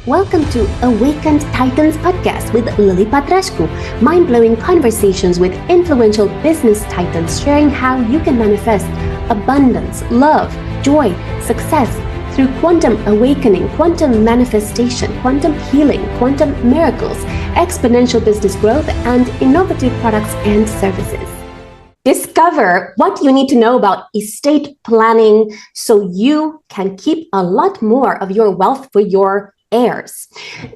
Welcome to Awakened Titans podcast with Lily Patrascu, mind-blowing conversations with influential business titans sharing how you can manifest abundance, love, joy, success through quantum awakening, quantum manifestation, quantum healing, quantum miracles, exponential business growth, and innovative products and services. Discover what you need to know about estate planning so you can keep a lot more of your wealth for your heirs.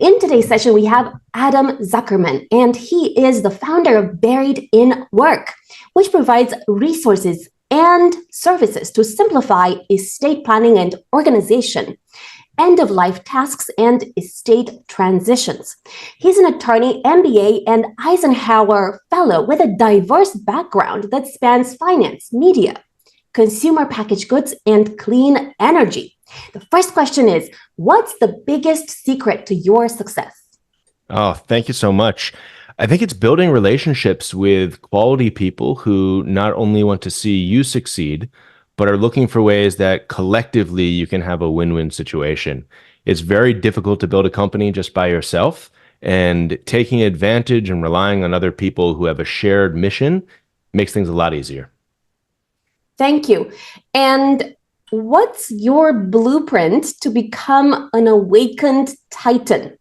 In today's session, we have Adam Zuckerman, and he is the founder of Buried in Work, which provides resources and services to simplify estate planning and organization, end-of-life tasks, and estate transitions. He's an attorney, MBA, and Eisenhower Fellow with a diverse background that spans finance, media, consumer packaged goods, and clean energy. The first question is, what's the biggest secret to your success? Oh, thank you so much. I think it's building relationships with quality people who not only want to see you succeed, but are looking for ways that collectively you can have a win-win situation. It's very difficult to build a company just by yourself, and taking advantage and relying on other people who have a shared mission makes things a lot easier. Thank you. And what's your blueprint to become an awakened titan?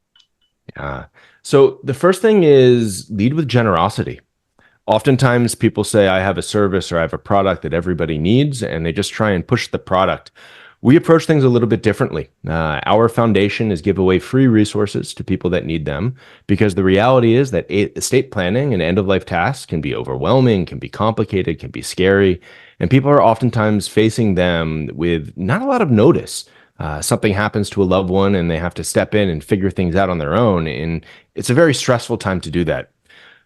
So the first thing is lead with generosity. Oftentimes people say, I have a service or I have a product that everybody needs, and they just try and push the product. We approach things a little bit differently. Our foundation is give away free resources to people that need them, because the reality is that estate planning and end-of-life tasks can be overwhelming, can be complicated, can be scary, and people are oftentimes facing them with not a lot of notice. Something happens to a loved one and they have to step in and figure things out on their own, and it's a very stressful time to do that.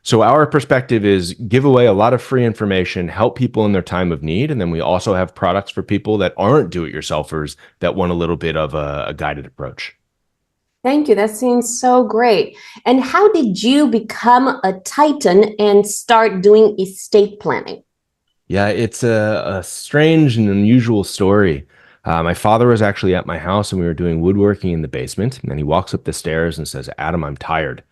So our perspective is give away a lot of free information, help people in their time of need. And then we also have products for people that aren't do-it-yourselfers that want a little bit of a guided approach. Thank you. That seems so great. And how did you become a titan and start doing estate planning? Yeah, it's a strange and unusual story. My father was actually at my house and we were doing woodworking in the basement. And he walks up the stairs and says, Adam, I'm tired.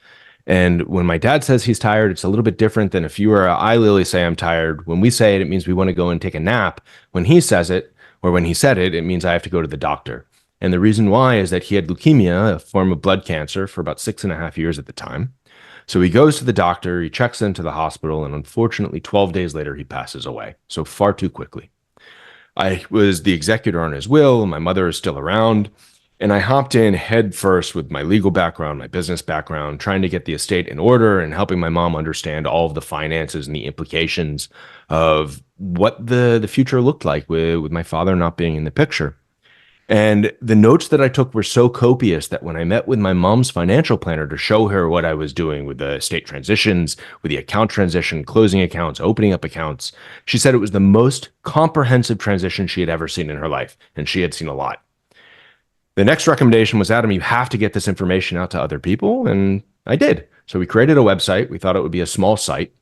And when my dad says he's tired, it's a little bit different than if you or I, Lily, say I'm tired. When we say it, it means we want to go and take a nap. When he says it, or when he said it, it means I have to go to the doctor. And the reason why is that he had leukemia, a form of blood cancer, for about 6.5 years at the time. So he goes to the doctor, he checks into the hospital, and unfortunately, 12 days later, he passes away. So far too quickly. I was the executor on his will, and my mother is still around. And I hopped in head first with my legal background, my business background, trying to get the estate in order and helping my mom understand all of the finances and the implications of what the future looked like with my father not being in the picture. And the notes that I took were so copious that when I met with my mom's financial planner to show her what I was doing with the estate transitions, with the account transition, closing accounts, opening up accounts, she said it was the most comprehensive transition she had ever seen in her life. And she had seen a lot. The next recommendation was, Adam, you have to get this information out to other people. And I did. So we created a website. We thought it would be a small site.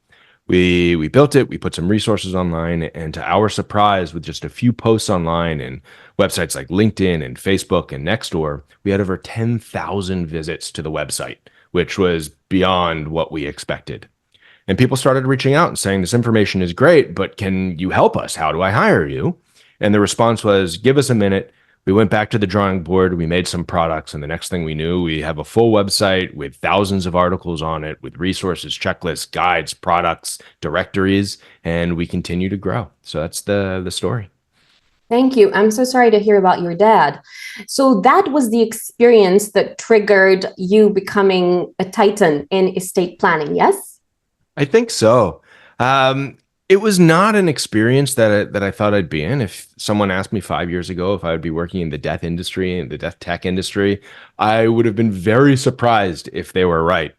We built it. We put some resources online. And to our surprise, with just a few posts online and websites like LinkedIn and Facebook and Nextdoor, we had over 10,000 visits to the website, which was beyond what we expected. And people started reaching out and saying, this information is great, but can you help us? How do I hire you? And the response was, give us a minute. We went back to the drawing board, we made some products, and the next thing we knew, we have a full website with thousands of articles on it, with resources, checklists, guides, products, directories, and we continue to grow. So that's the story. Thank you. I'm so sorry to hear about your dad. So that was the experience that triggered you becoming a titan in estate planning, yes? I think so. It was not an experience that I thought I'd be in. If someone asked me 5 years ago if I would be working in the death industry, in the death tech industry, I would have been very surprised if they were right.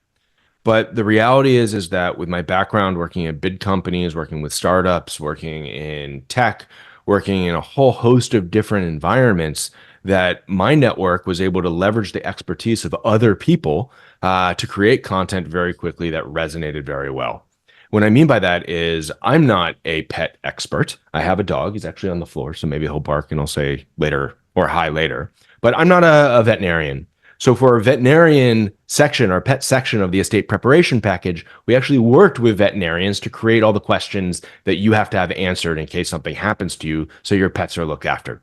But the reality is that with my background working at big companies, working with startups, working in tech, working in a whole host of different environments, that my network was able to leverage the expertise of other people to create content very quickly that resonated very well. What I mean by that is I'm not a pet expert. I have a dog. He's actually on the floor, so maybe he'll bark and I'll say later or hi later. But I'm not a veterinarian. So for our veterinarian section, our pet section of the estate preparation package, we actually worked with veterinarians to create all the questions that you have to have answered in case something happens to you so your pets are looked after.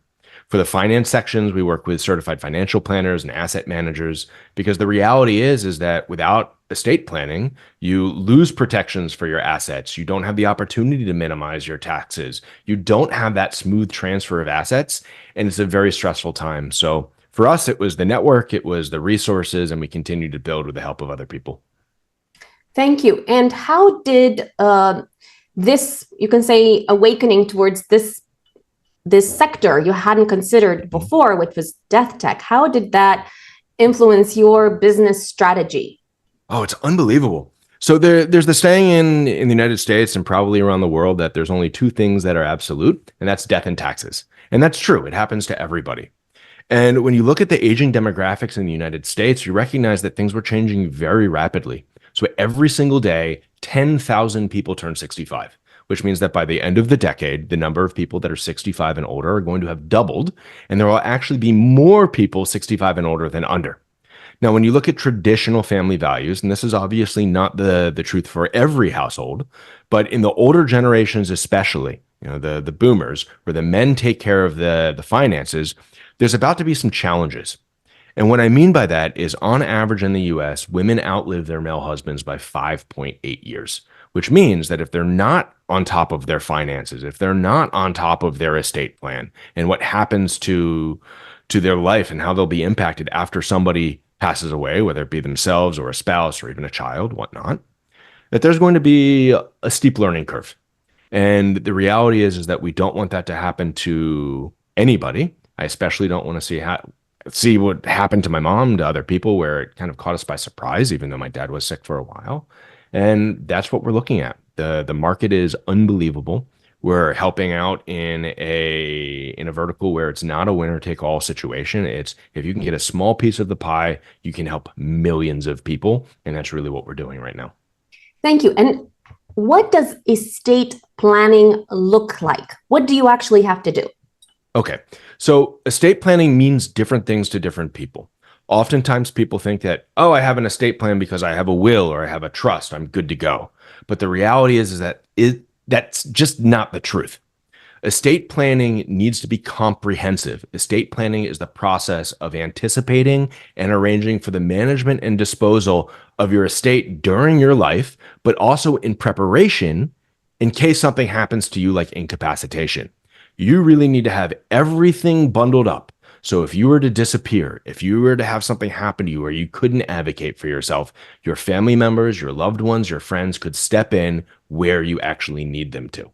For the finance sections, we work with certified financial planners and asset managers because the reality is that without estate planning, you lose protections for your assets. You don't have the opportunity to minimize your taxes. You don't have that smooth transfer of assets, and it's a very stressful time. So for us, it was the network, it was the resources, and we continue to build with the help of other people. Thank you. And how did this, you can say, awakening towards this sector you hadn't considered before, which was death tech, how did that influence your business strategy? Oh, it's unbelievable. So there's the saying in the United States and probably around the world that there's only two things that are absolute, and that's death and taxes. And that's true. It happens to everybody. And when you look at the aging demographics in the United States, you recognize that things were changing very rapidly. So every single day, 10,000 people turn 65, which means that by the end of the decade, the number of people that are 65 and older are going to have doubled, and there will actually be more people 65 and older than under. Now, when you look at traditional family values, and this is obviously not the truth for every household, but in the older generations especially, the boomers, where the men take care of the finances, there's about to be some challenges. And what I mean by that is, on average in the US, women outlive their male husbands by 5.8 years, which means that if they're not on top of their finances, if they're not on top of their estate plan and what happens to their life and how they'll be impacted after somebody passes away, whether it be themselves or a spouse or even a child, whatnot, that there's going to be a steep learning curve. And the reality is that we don't want that to happen to anybody. I especially don't want to see what happened to my mom, to other people, where it kind of caught us by surprise, even though my dad was sick for a while. And that's what we're looking at. The market is unbelievable. We're helping out in a vertical where it's not a winner take all situation. It's, if you can get a small piece of the pie, you can help millions of people. And that's really what we're doing right now. Thank you. And what does estate planning look like? What do you actually have to do? Okay. So estate planning means different things to different people. Oftentimes people think that, oh, I have an estate plan because I have a will or I have a trust, I'm good to go. But the reality is that that's just not the truth. Estate planning needs to be comprehensive. Estate planning is the process of anticipating and arranging for the management and disposal of your estate during your life, but also in preparation in case something happens to you, like incapacitation. You really need to have everything bundled up. So if you were to disappear, if you were to have something happen to you where you couldn't advocate for yourself, your family members, your loved ones, your friends could step in where you actually need them to.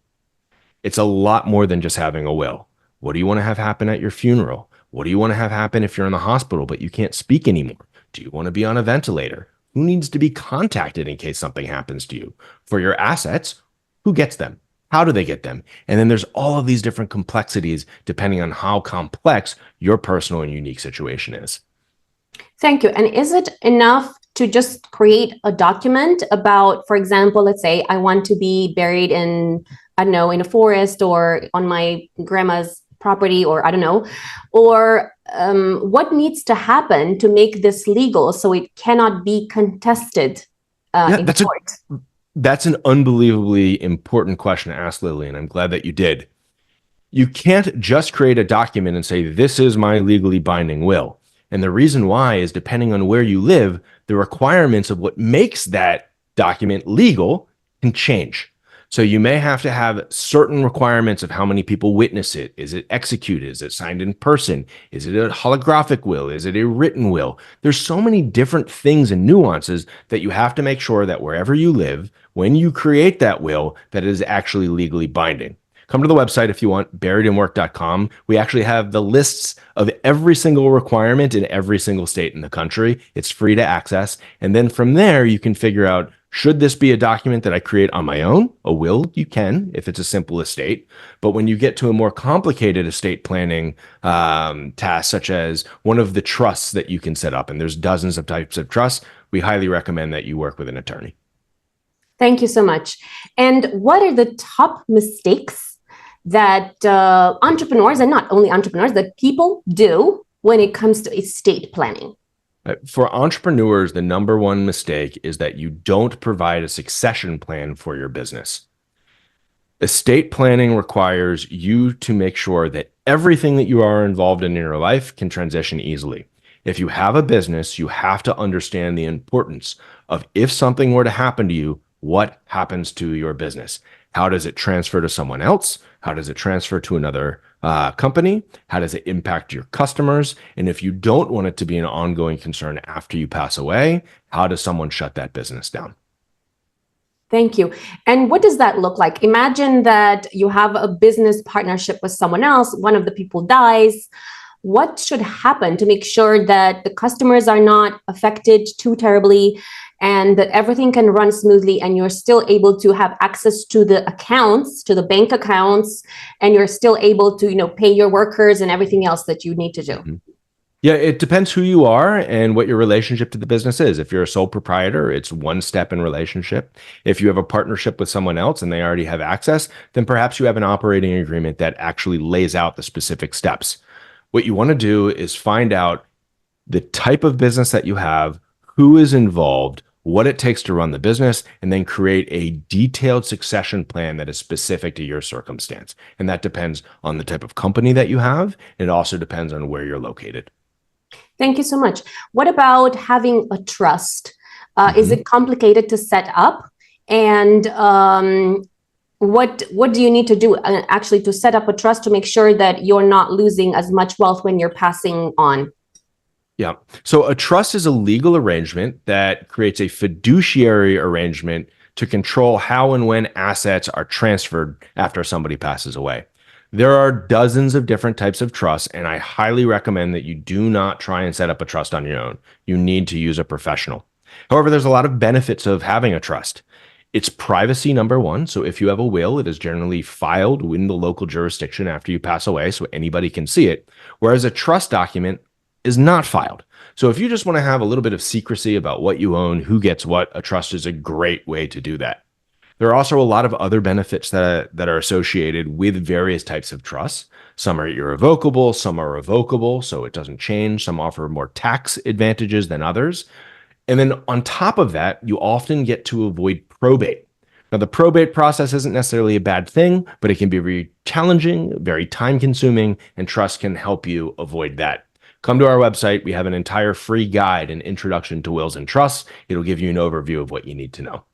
It's a lot more than just having a will. What do you want to have happen at your funeral? What do you want to have happen if you're in the hospital but you can't speak anymore? Do you want to be on a ventilator? Who needs to be contacted in case something happens to you? For your assets, who gets them? How do they get them? And then there's all of these different complexities depending on how complex your personal and unique situation is. Thank you. And is it enough to just create a document about, for example, let's say I want to be buried in, I don't know, in a forest or on my grandma's property, or I don't know, or what needs to happen to make this legal so it cannot be contested in court? That's an unbelievably important question to ask, Lily, and I'm glad that you did. You can't just create a document and say, this is my legally binding will. And the reason why is, depending on where you live, the requirements of what makes that document legal can change. So you may have to have certain requirements of how many people witness it. Is it executed? Is it signed in person? Is it a holographic will? Is it a written will? There's so many different things and nuances that you have to make sure that wherever you live, when you create that will, that it is actually legally binding. Come to the website if you want, buriedinwork.com. We actually have the lists of every single requirement in every single state in the country. It's free to access. And then from there, you can figure out, should this be a document that I create on my own? A will, you can, if it's a simple estate. But when you get to a more complicated estate planning task, such as one of the trusts that you can set up, and there's dozens of types of trusts, we highly recommend that you work with an attorney. Thank you so much. And what are the top mistakes that entrepreneurs, and not only entrepreneurs, that people do when it comes to estate planning? For entrepreneurs, the number one mistake is that you don't provide a succession plan for your business. Estate planning requires you to make sure that everything that you are involved in your life can transition easily. If you have a business, you have to understand the importance of if something were to happen to you, what happens to your business? How does it transfer to someone else? How does it transfer to another company? How does it impact your customers? And if you don't want it to be an ongoing concern after you pass away, how does someone shut that business down? Thank you. And what does that look like? Imagine that you have a business partnership with someone else, one of the people dies. What should happen to make sure that the customers are not affected too terribly and that everything can run smoothly and you're still able to have access to the accounts, to the bank accounts, and you're still able to, pay your workers and everything else that you need to do? Mm-hmm. Yeah, it depends who you are and what your relationship to the business is. If you're a sole proprietor, it's one step in relationship. If you have a partnership with someone else and they already have access, then perhaps you have an operating agreement that actually lays out the specific steps. What you want to do is find out the type of business that you have, who is involved, what it takes to run the business, and then create a detailed succession plan that is specific to your circumstance. And that depends on the type of company that you have. It also depends on where you're located. Thank you so much. What about having a trust? Is it complicated to set up? And what do you need to do actually to set up a trust to make sure that you're not losing as much wealth when you're passing on? Yeah. So a trust is a legal arrangement that creates a fiduciary arrangement to control how and when assets are transferred after somebody passes away. There are dozens of different types of trusts, and I highly recommend that you do not try and set up a trust on your own. You need to use a professional. However, there's a lot of benefits of having a trust. It's privacy, number one. So if you have a will, it is generally filed in the local jurisdiction after you pass away, so anybody can see it, whereas a trust document is not filed. So if you just want to have a little bit of secrecy about what you own, who gets what, a trust is a great way to do that. There are also a lot of other benefits that are associated with various types of trusts. Some are irrevocable, some are revocable, so it doesn't change. Some offer more tax advantages than others. And then on top of that, you often get to avoid probate. Now, the probate process isn't necessarily a bad thing, but it can be very challenging, very time consuming, and trust can help you avoid that. Come to our website. We have an entire free guide, an introduction to wills and trusts. It'll give you an overview of what you need to know.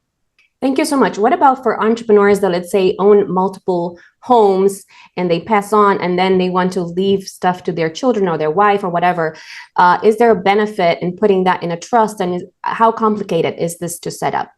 Thank you so much. What about for entrepreneurs that, let's say, own multiple homes and they pass on and then they want to leave stuff to their children or their wife or whatever? Is there a benefit in putting that in a trust? And how complicated is this to set up?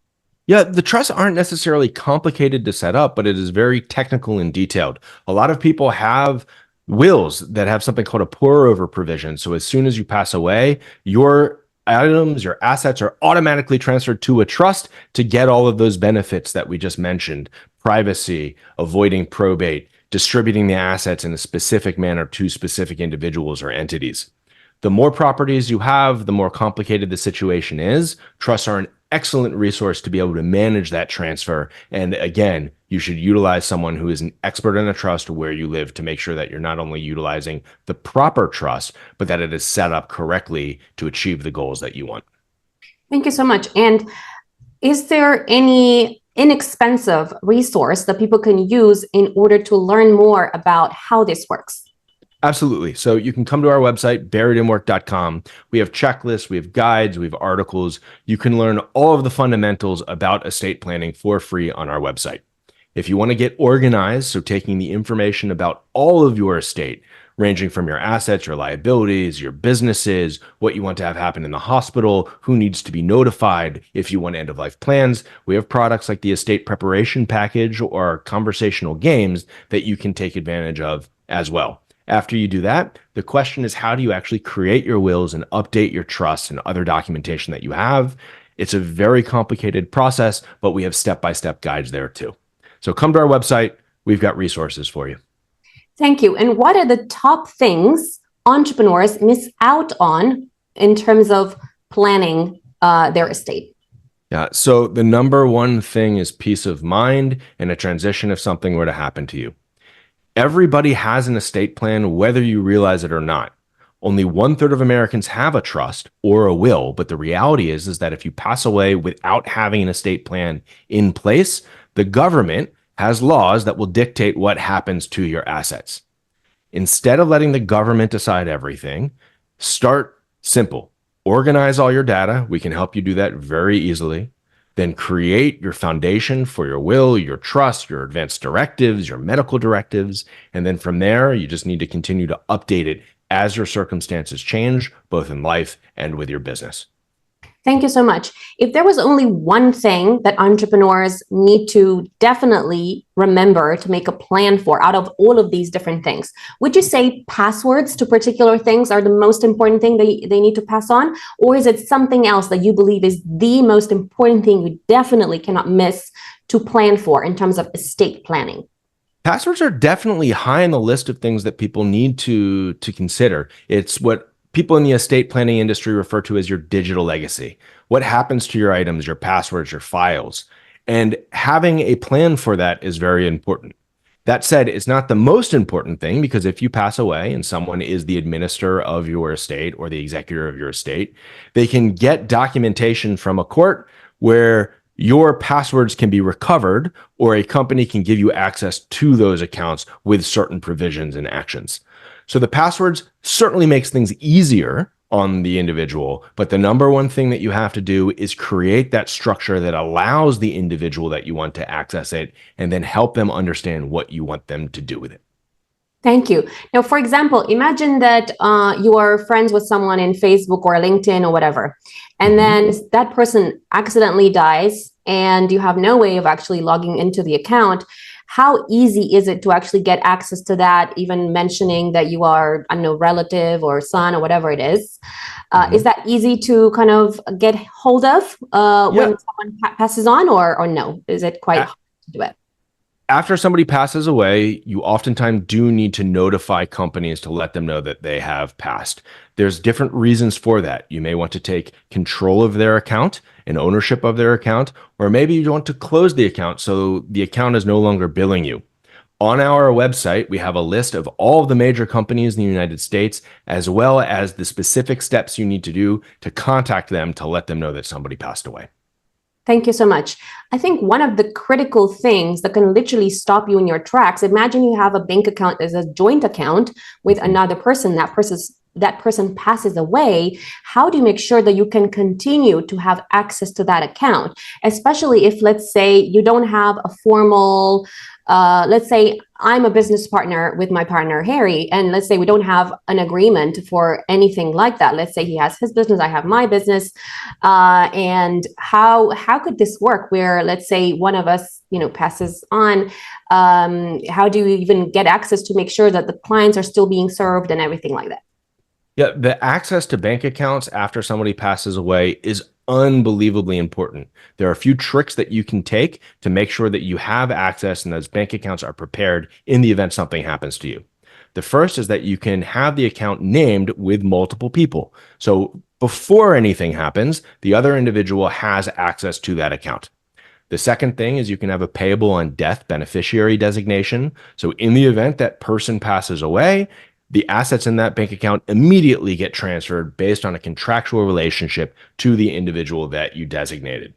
Yeah, the trusts aren't necessarily complicated to set up, but it is very technical and detailed. A lot of people have wills that have something called a pour over provision. So as soon as you pass away, your items, your assets are automatically transferred to a trust to get all of those benefits that we just mentioned: privacy, avoiding probate, distributing the assets in a specific manner to specific individuals or entities. The more properties you have, the more complicated the situation is. Trusts are an excellent resource to be able to manage that transfer. And again, you should utilize someone who is an expert in a trust where you live to make sure that you're not only utilizing the proper trust, but that it is set up correctly to achieve the goals that you want. Thank you so much. And is there any inexpensive resource that people can use in order to learn more about how this works? Absolutely. So you can come to our website, buriedinwork.com. We have checklists, we have guides, we have articles. You can learn all of the fundamentals about estate planning for free on our website. If you want to get organized, so taking the information about all of your estate, ranging from your assets, your liabilities, your businesses, what you want to have happen in the hospital, who needs to be notified, if you want end-of-life plans, we have products like the estate preparation package or conversational games that you can take advantage of as well. After you do that, the question is, how do you actually create your wills and update your trusts and other documentation that you have? It's a very complicated process, but we have step-by-step guides there too. So come to our website. We've got resources for you. Thank you. And what are the top things entrepreneurs miss out on in terms of planning their estate? Yeah. So the number one thing is peace of mind and a transition if something were to happen to you. Everybody has an estate plan, whether you realize it or not. Only 1/3 of Americans have a trust or a will, but the reality is that if you pass away without having an estate plan in place, the government has laws that will dictate what happens to your assets. Instead of letting the government decide everything, start simple. Organize all your data. We can help you do that very easily. Then create your foundation for your will, your trust, your advanced directives, your medical directives. And then from there, you just need to continue to update it as your circumstances change, both in life and with your business. Thank you so much. If there was only one thing that entrepreneurs need to definitely remember to make a plan for out of all of these different things, would you say passwords to particular things are the most important thing they need to pass on? Or is it something else that you believe is the most important thing you definitely cannot miss to plan for in terms of estate planning? Passwords are definitely high on the list of things that people need to consider. It's what people in the estate planning industry refer to as your digital legacy. What happens to your items, your passwords, your files? And having a plan for that is very important. That said, it's not the most important thing, because if you pass away and someone is the administrator of your estate or the executor of your estate, they can get documentation from a court where your passwords can be recovered, or a company can give you access to those accounts with certain provisions and actions. So the passwords certainly makes things easier on the individual, but the number one thing that you have to do is create that structure that allows the individual that you want to access it, and then help them understand what you want them to do with it. Thank you. Now, for example, imagine that you are friends with someone in Facebook or LinkedIn or whatever, and then that person accidentally dies and you have no way of actually logging into the account. How easy is it to actually get access to that, even mentioning that you are, I don't know, relative or son or whatever it is? Is that easy to kind of get hold of when someone passes on, or no? Is it quite hard to do it? After somebody passes away, you oftentimes do need to notify companies to let them know that they have passed. There's different reasons for that. You may want to take control of their account and ownership of their account, or maybe you want to close the account so the account is no longer billing you. On our website, we have a list of all of the major companies in the United States, as well as the specific steps you need to do to contact them to let them know that somebody passed away. Thank you so much. I think one of the critical things that can literally stop you in your tracks, imagine you have a bank account as a joint account with another person, that person passes away. How do you make sure that you can continue to have access to that account? Especially if, let's say, you don't have a formal, let's say I'm a business partner with my partner, Harry, and let's say we don't have an agreement for anything like that. Let's say he has his business, I have my business. And how could this work where, let's say, one of us, passes on? How do you even get access to make sure that the clients are still being served and everything like that? Yeah, the access to bank accounts after somebody passes away is unbelievably important. There are a few tricks that you can take to make sure that you have access and those bank accounts are prepared in the event something happens to you. The first is that you can have the account named with multiple people. So before anything happens, the other individual has access to that account. The second thing is you can have a payable on death beneficiary designation. So in the event that person passes away, the assets in that bank account immediately get transferred based on a contractual relationship to the individual that you designated.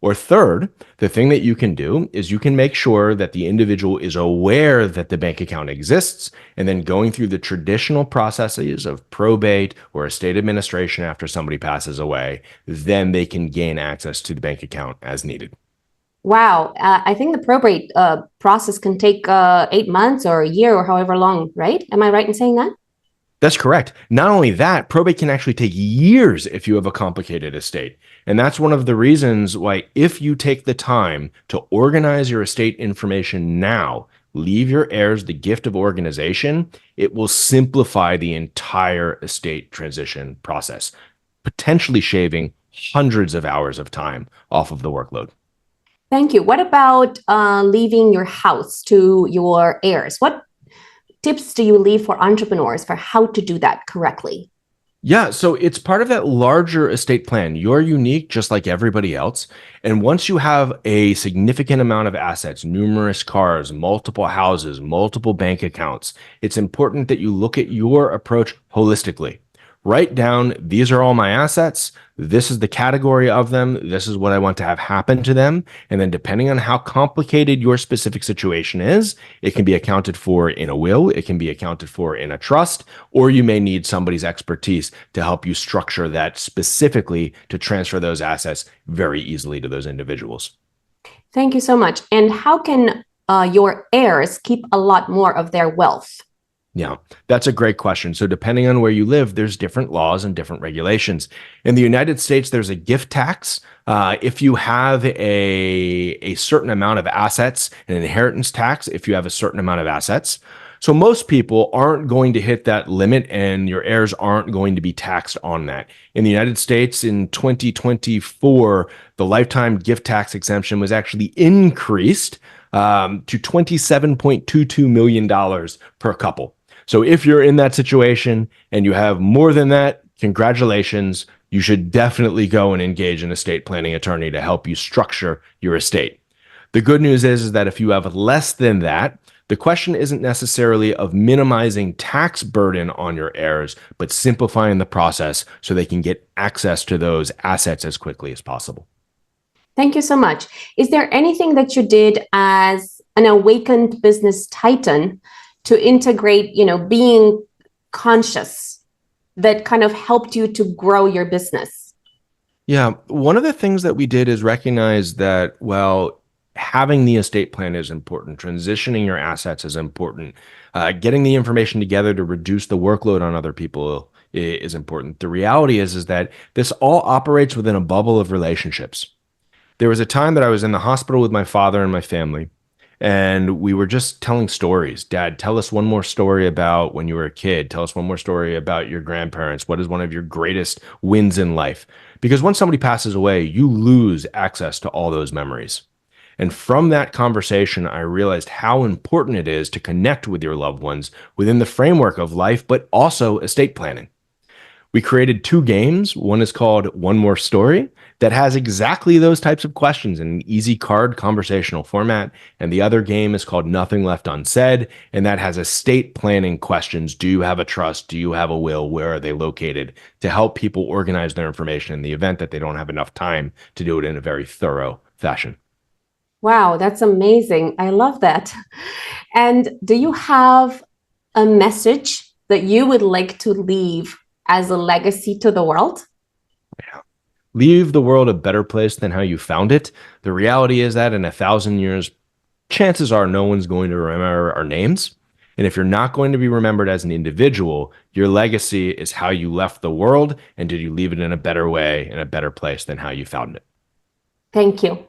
Or third, the thing that you can do is you can make sure that the individual is aware that the bank account exists, and then going through the traditional processes of probate or estate administration after somebody passes away, then they can gain access to the bank account as needed. Wow. I think the probate process can take 8 months or a year or however long, right? Am I right in saying that? That's correct. Not only that, probate can actually take years if you have a complicated estate. And that's one of the reasons why, if you take the time to organize your estate information now, leave your heirs the gift of organization, it will simplify the entire estate transition process, potentially shaving hundreds of hours of time off of the workload. Thank you. What about leaving your house to your heirs? What tips do you leave for entrepreneurs for how to do that correctly? Yeah, so it's part of that larger estate plan. You're unique just like everybody else. And once you have a significant amount of assets, numerous cars, multiple houses, multiple bank accounts, it's important that you look at your approach holistically. Write down, these are all my assets. This is the category of them. This is what I want to have happen to them. And then depending on how complicated your specific situation is, it can be accounted for in a will, it can be accounted for in a trust, or you may need somebody's expertise to help you structure that specifically to transfer those assets very easily to those individuals. Thank you so much. And how can your heirs keep a lot more of their wealth? Yeah, that's a great question. So depending on where you live, there's different laws and different regulations. In the United States, there's a gift tax. If you have a certain amount of assets, an inheritance tax, if you have a certain amount of assets. So most people aren't going to hit that limit and your heirs aren't going to be taxed on that. In the United States in 2024, the lifetime gift tax exemption was actually increased to $27.22 million per couple. So if you're in that situation and you have more than that, congratulations. You should definitely go and engage an estate planning attorney to help you structure your estate. The good news is that if you have less than that, the question isn't necessarily of minimizing tax burden on your heirs, but simplifying the process so they can get access to those assets as quickly as possible. Thank you so much. Is there anything that you did as an awakened business titan to integrate, being conscious that kind of helped you to grow your business? Yeah, one of the things that we did is recognize that, well, having the estate plan is important. Transitioning your assets is important. Getting the information together to reduce the workload on other people is important. The reality is that this all operates within a bubble of relationships. There was a time that I was in the hospital with my father and my family, and we were just telling stories. Dad, tell us one more story about when you were a kid. Tell us one more story about your grandparents. What is one of your greatest wins in life? Because when somebody passes away, you lose access to all those memories. And from that conversation, I realized how important it is to connect with your loved ones within the framework of life, but also estate planning. We created 2 games. One is called One More Story that has exactly those types of questions in an easy card conversational format. And the other game is called Nothing Left Unsaid. And that has estate planning questions. Do you have a trust? Do you have a will? Where are they located? To help people organize their information in the event that they don't have enough time to do it in a very thorough fashion. Wow, that's amazing. I love that. And do you have a message that you would like to leave as a legacy to the world? Yeah. Leave the world a better place than how you found it. The reality is that in 1,000 years, chances are no one's going to remember our names. And if you're not going to be remembered as an individual, your legacy is how you left the world, and did you leave it in a better way, in a better place than how you found it. Thank you.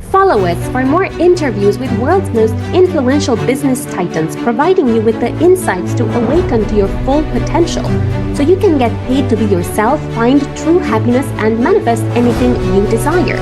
Follow us for more interviews with world's most influential business titans, providing you with the insights to awaken to your full potential so you can get paid to be yourself, find true happiness, and manifest anything you desire.